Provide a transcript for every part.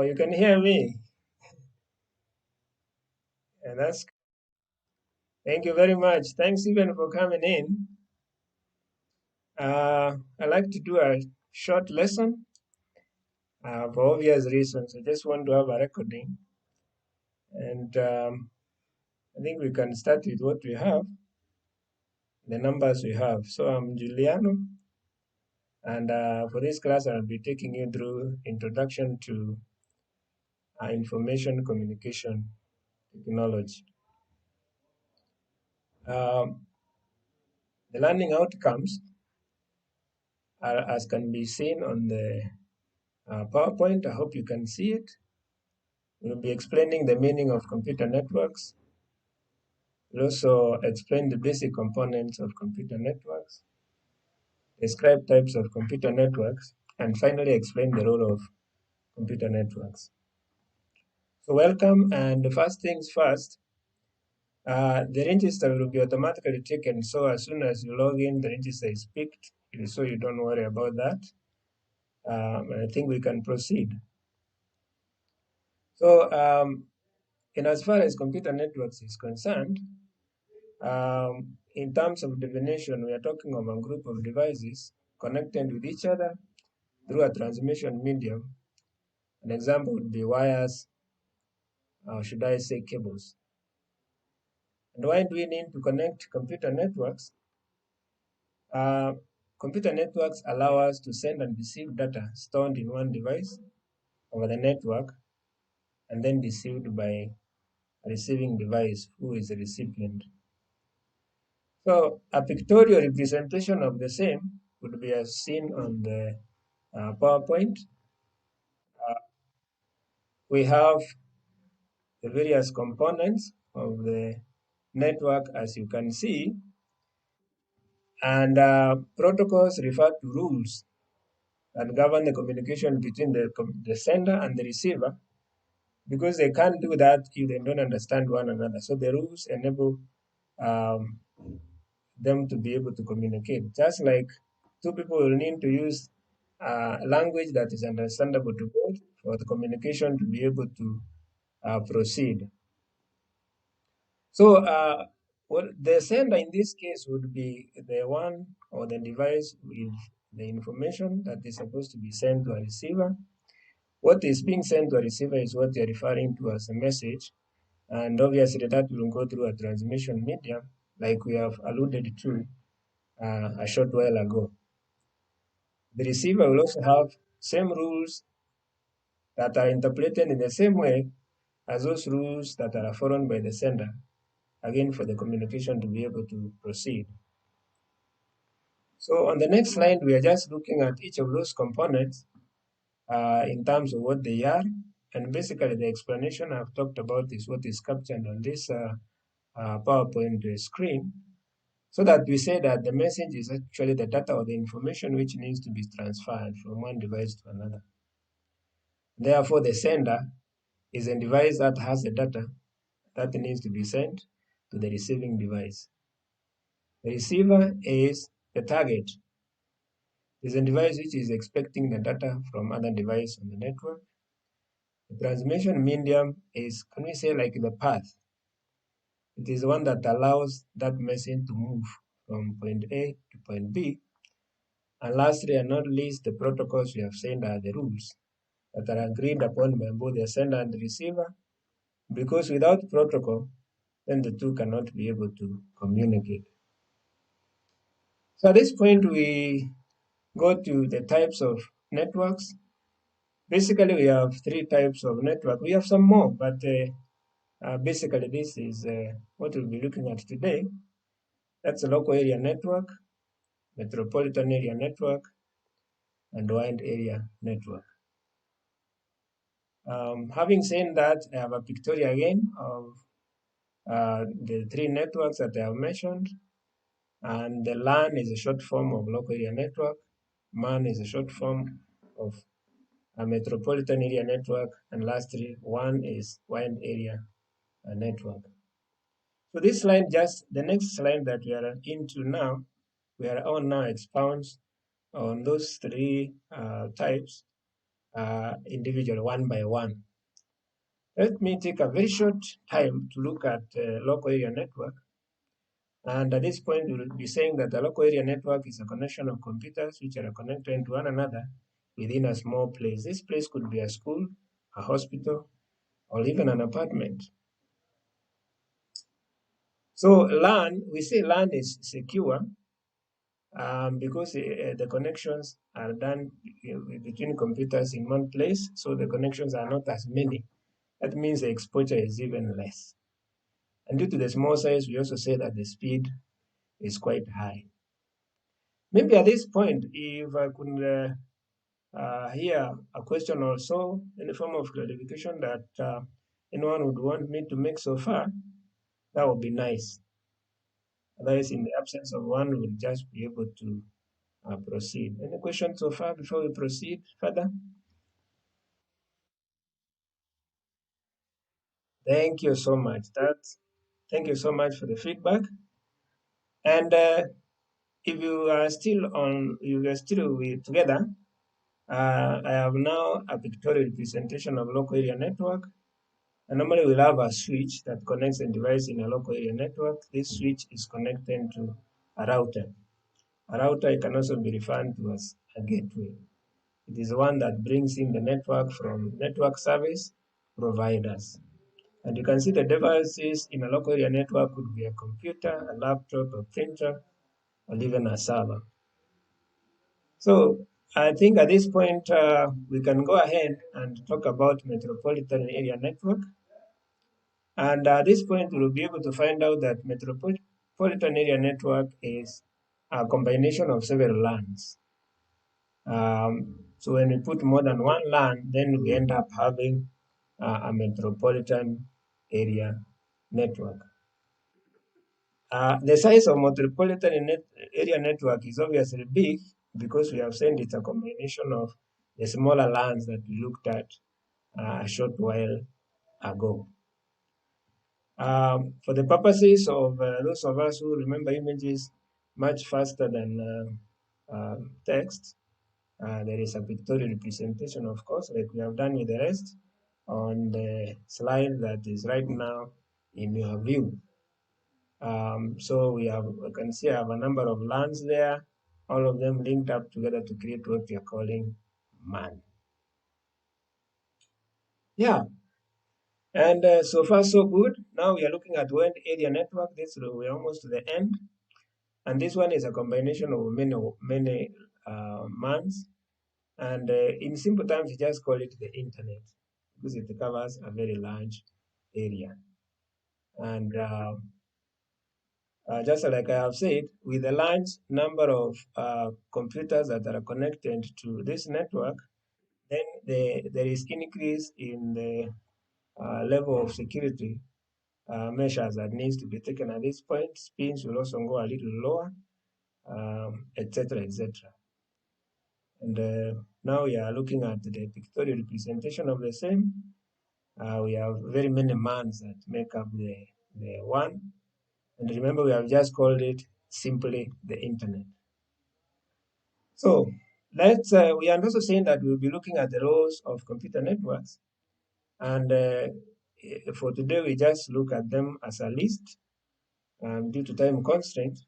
Oh, you can hear me. And that's thank you very much. Thanks even for coming in. I like to do a short lesson for obvious reasons. I just want to have a recording, and I think we can start with what we have, the numbers we have. So I'm Juliano, and for this class, I'll be taking you through introduction to information communication technology. Um, the learning outcomes are, as can be seen on the PowerPoint. I hope you can see it. We'll be explaining the meaning of computer networks. We'll also explain the basic components of computer networks, describe types of computer networks, and finally explain the role of computer networks. So welcome, and the first things first, the register will be automatically taken. So as soon as you log in, the register is picked, so you don't worry about that. I think we can proceed. So in as far as computer networks is concerned, in terms of definition, we are talking of a group of devices connected with each other through a transmission medium. An example would be wires, or should I say cables. And why do we need to connect computer networks? Uh, Computer networks allow us to send and receive data stored in one device over the network and then received by a receiving device who is the recipient. So a pictorial representation of the same would be as seen on the PowerPoint. We have the various components of the network, as you can see, and protocols refer to rules that govern the communication between the sender and the receiver, because they can't do that if they don't understand one another. So the rules enable um, them to be able to communicate. Just like two people will need to use language that is understandable to both for the communication to be able to proceed. So what the sender in this case would be the one or the device with the information that is supposed to be sent to a receiver. What is being sent to a receiver is what you're referring to as a message. And obviously that will go through a transmission medium like we have alluded to a short while ago. The receiver will also have same rules that are interpreted in the same way as those rules that are followed by the sender, again for the communication to be able to proceed. So on the next slide, we are just looking at each of those components in terms of what they are. And basically the explanation I've talked about is what is captured on this PowerPoint screen, so that we say that the message is actually the data or the information which needs to be transferred from one device to another. Therefore, the sender is a device that has the data that needs to be sent to the receiving device. The receiver is the target, is a device which is expecting the data from other device on the network. The transmission medium is, can we say, like the path? It is one that allows that message to move from point A to point B. And lastly and not least, the protocols we have said are the rules that are agreed upon by both the sender and the receiver, because without protocol, then the two cannot be able to communicate. So at this point, we go to the types of networks. Basically, we have three types of network. We have some more, but basically this is what we'll be looking at today. That's a local area network, metropolitan area network, and wide area network. Having said that, I have a pictorial again of the three networks that I have mentioned. And the LAN is a short form of local area network. MAN is a short form of a metropolitan area network. And lastly, WAN is wide area network. So this slide, just the next slide that we are into now, we are on now expounds on those three types. individual one by one. Let me take a very short time to look at local area network. And at this point, we'll be saying that the local area network is a connection of computers which are connected to one another within a small place. This place could be a school, a hospital, or even an apartment. So LAN, we say LAN is secure because the connections are done between computers in one place, so the connections are not as many. That means the exposure is even less. And due to the small size, we also say that the speed is quite high. Maybe at this point, if I could hear a question or so, any form of clarification that anyone would want me to make so far, that would be nice. Otherwise, in the absence of one, we'll just be able to proceed. Any questions so far before we proceed further? Thank you so much. Thank you so much for the feedback. And if you are still on, you are still together, I have now a pictorial representation of local area network. And normally we'll have a switch that connects a device in a local area network. This switch is connected to a router. A router can also be referred to as a gateway. It is the one that brings in the network from network service providers. And you can see the devices in a local area network could be a computer, a laptop, a printer, or even a server. So I think at this point, we can go ahead and talk about metropolitan area network. And at this point, we'll be able to find out that metropolitan area network is a combination of several LANs. So when we put more than one LAN, then we end up having a metropolitan area network. The size of metropolitan area network is obviously big because we have said it's a combination of the smaller LANs that we looked at a short while ago. For the purposes of those of us who remember images much faster than text, there is a pictorial representation, of course, like we have done with the rest, on the slide that is right now in your view. So we can see I have a number of lands there, all of them linked up together to create what we are calling man. Yeah, and so far so good. Now we are looking at wide area network. We're almost to the end. And this one is a combination of many mans. And in simple terms, you just call it the internet because it covers a very large area. And just like I have said, with a large number of computers that are connected to this network, then there is increase in the level of security measures that needs to be taken at this point. Speeds will also go a little lower, etc., etc. And now we are looking at the pictorial representation of the same. We have very many mans that make up the one. And remember, we have just called it simply the internet. So we are also saying that we'll be looking at the roles of computer networks. And for today, we just look at them as a list due to time constraints.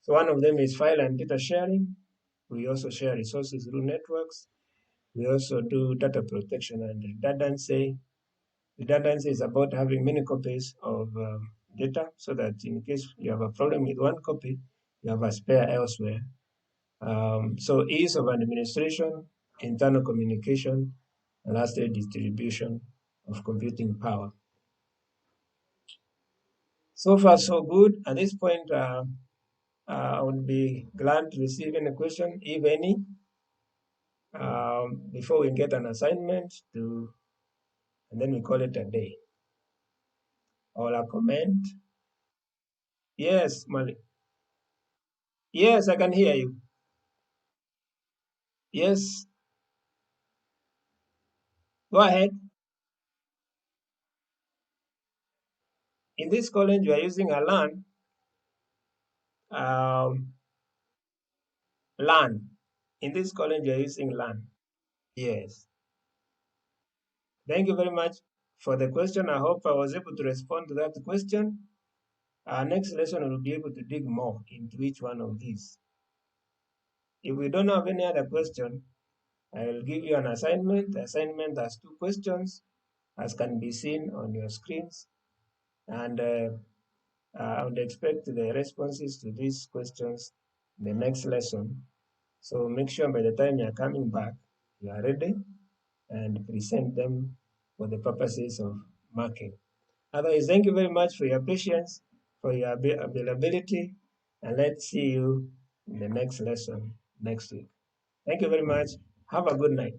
So one of them is file and data sharing. We also share resources through networks. We also do data protection and redundancy. Redundancy is about having many copies of data so that in case you have a problem with one copy, you have a spare elsewhere. So ease of administration, internal communication, and lastly, distribution of computing power. So far, so good. At this point, I would be glad to receive any question, if any, before we get an assignment to, and then we call it a day. Or a comment. Yes, Malik. Yes, I can hear you. Yes, go ahead. In this college, you are using a um, LAN. In this college, you are using LAN. Yes. Thank you very much for the question. I hope I was able to respond to that question. Our next lesson will be able to dig more into each one of these. If we don't have any other question, I will give you an assignment. The assignment has two questions, as can be seen on your screens. And I would expect the responses to these questions in the next lesson. So make sure by the time you're coming back, you are ready and present them for the purposes of marking. Otherwise, thank you very much for your patience, for your availability, and let's see you in the next lesson next week. Thank you very much. Have a good night.